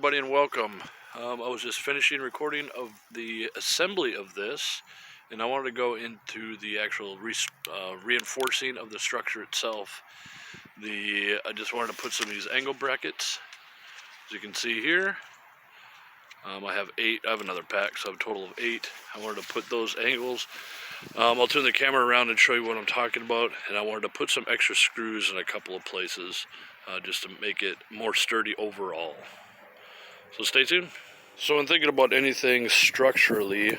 everybody, and welcome. I was just finishing recording of the assembly of this, and I wanted to go into the actual reinforcing of the structure itself. I just wanted to put some of these angle brackets, as you can see here. I have 8. I have another pack, so I have a total of 8. I wanted to put those angles. I'll turn the camera around and show you what I'm talking about, and I wanted to put some extra screws in a couple of places just to make it more sturdy overall. So stay tuned. So in thinking about anything structurally,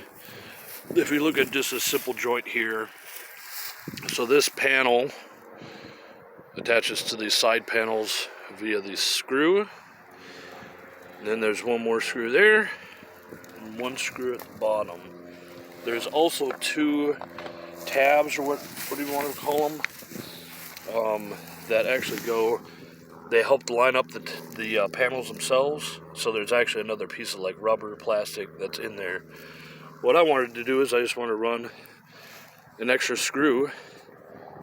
if you look at just a simple joint here, so this panel attaches to these side panels via the screw. And then there's one more screw there, and one screw at the bottom. There's also 2 tabs, or what do you want to call them, that actually go. They help line up the panels themselves. So there's actually another piece of like rubber, plastic that's in there. What I wanted to do is I just want to run an extra screw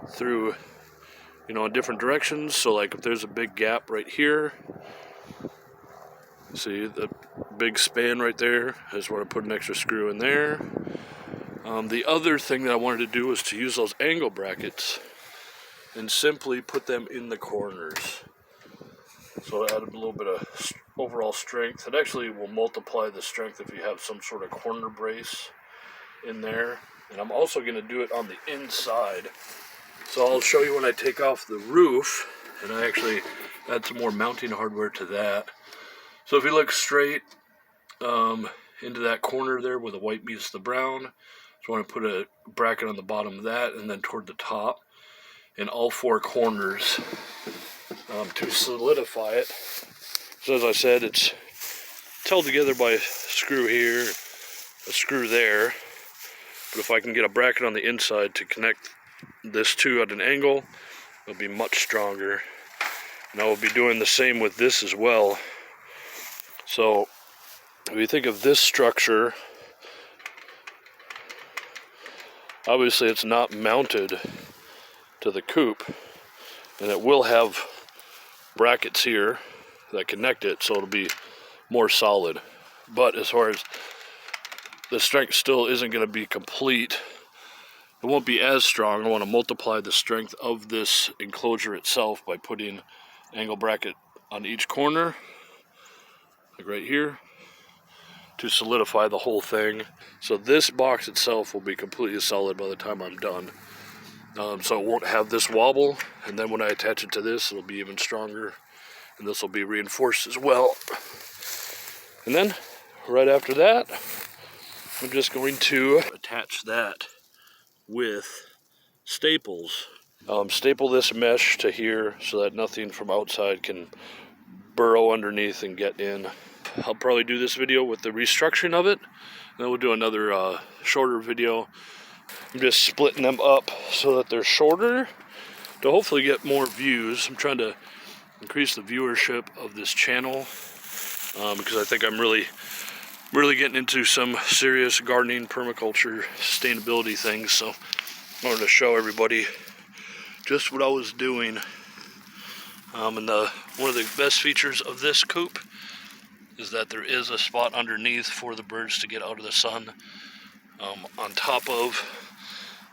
through, in different directions. So like if there's a big gap right here, see the big span right there, I just want to put an extra screw in there. The other thing that I wanted to do was to use those angle brackets and simply put them in the corners. So add a little bit of overall strength. It actually will multiply the strength if you have some sort of corner brace in there. And I'm also going to do it on the inside. So I'll show you when I take off the roof, and I actually add some more mounting hardware to that. So if you look straight into that corner there where the white meets the brown, so I want to put a bracket on the bottom of that and then toward the top in all 4 corners. To solidify it. So as I said, it's held together by a screw here, a screw there. But if I can get a bracket on the inside to connect this to at an angle, it'll be much stronger. And I will be doing the same with this as well. So if you think of this structure, obviously it's not mounted to the coop, and it will have brackets here that connect it, so it'll be more solid. But as far as the strength still isn't going to be complete, it won't be as strong. I want to multiply the strength of this enclosure itself by putting angle bracket on each corner, like right here, to solidify the whole thing. So this box itself will be completely solid by the time I'm done. So it won't have this wobble, and then when I attach it to this, it'll be even stronger, and this will be reinforced as well. And then, right after that, I'm just going to attach that with staples. Staple this mesh to here so that nothing from outside can burrow underneath and get in. I'll probably do this video with the restructuring of it, and then we'll do another shorter video. I'm just splitting them up so that they're shorter to hopefully get more views. I'm trying to increase the viewership of this channel because I think I'm really getting into some serious gardening, permaculture, sustainability things. So I wanted to show everybody just what I was doing. And one of the best features of this coop is that there is a spot underneath for the birds to get out of the sun, on top of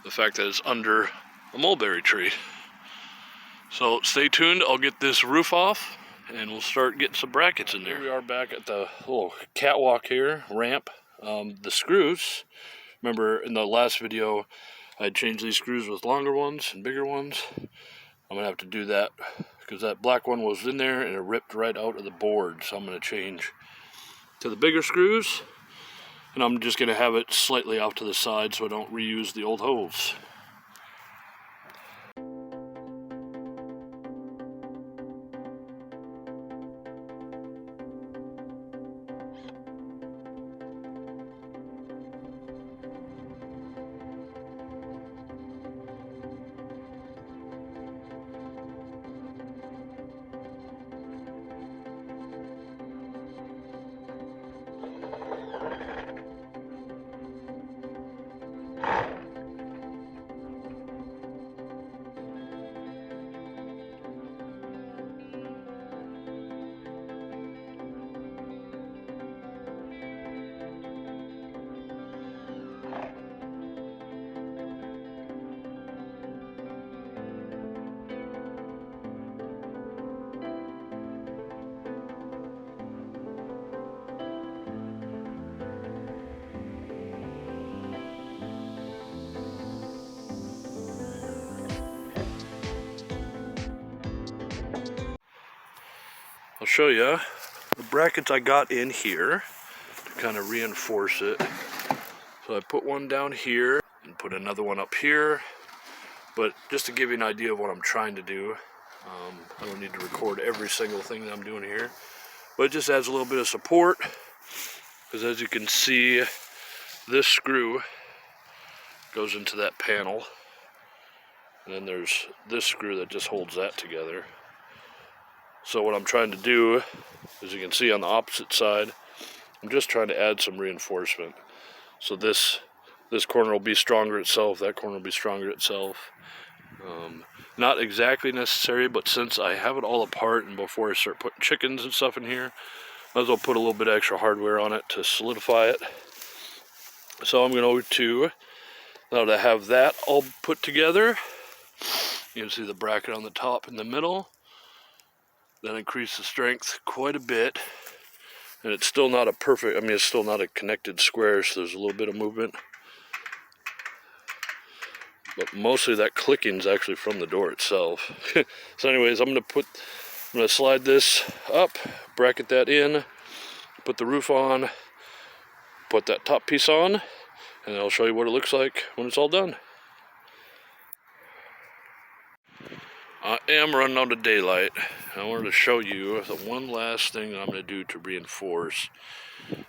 the fact that it's under a mulberry tree. So stay tuned, I'll get this roof off and we'll start getting some brackets in there. Here we are back at the little catwalk here, ramp. The screws, remember in the last video I changed these screws with longer ones and bigger ones. I'm gonna have to do that because that black one was in there and it ripped right out of the board. So I'm gonna change to the bigger screws, and I'm just gonna have it slightly off to the side so I don't reuse the old holes. I'll show you the brackets I got in here to kind of reinforce it. So I put one down here and put another one up here. But just to give you an idea of what I'm trying to do, I don't need to record every single thing that I'm doing here. But it just adds a little bit of support. Because as you can see, this screw goes into that panel. And then there's this screw that just holds that together. So what I'm trying to do, as you can see on the opposite side, I'm just trying to add some reinforcement. So this corner will be stronger itself, that corner will be stronger itself. Not exactly necessary, but since I have it all apart and before I start putting chickens and stuff in here, might as well put a little bit of extra hardware on it to solidify it. So I'm going to, now that I have that all put together, you can see the bracket on the top in the middle. Then increase the strength quite a bit. And it's still not a perfect, I mean, it's still not a connected square, so there's a little bit of movement. But mostly that clicking is actually from the door itself. So anyways, I'm gonna slide this up, bracket that in, put the roof on, put that top piece on, and I'll show you what it looks like when it's all done. I am running out of daylight. I wanted to show you the one last thing I'm going to do to reinforce.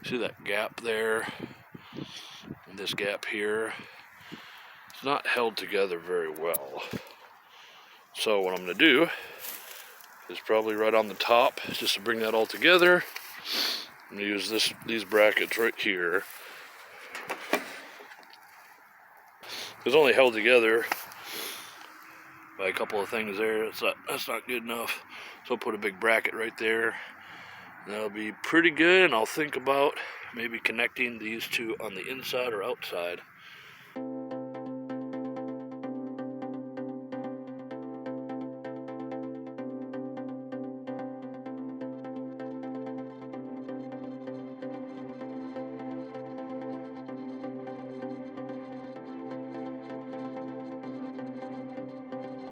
See that gap there? And this gap here? It's not held together very well. So what I'm going to do is probably right on the top, just to bring that all together. I'm going to use these brackets right here. It's only held together by a couple of things there. That's not good enough. So I'll put a big bracket right there. That'll be pretty good, and I'll think about maybe connecting these two on the inside or outside.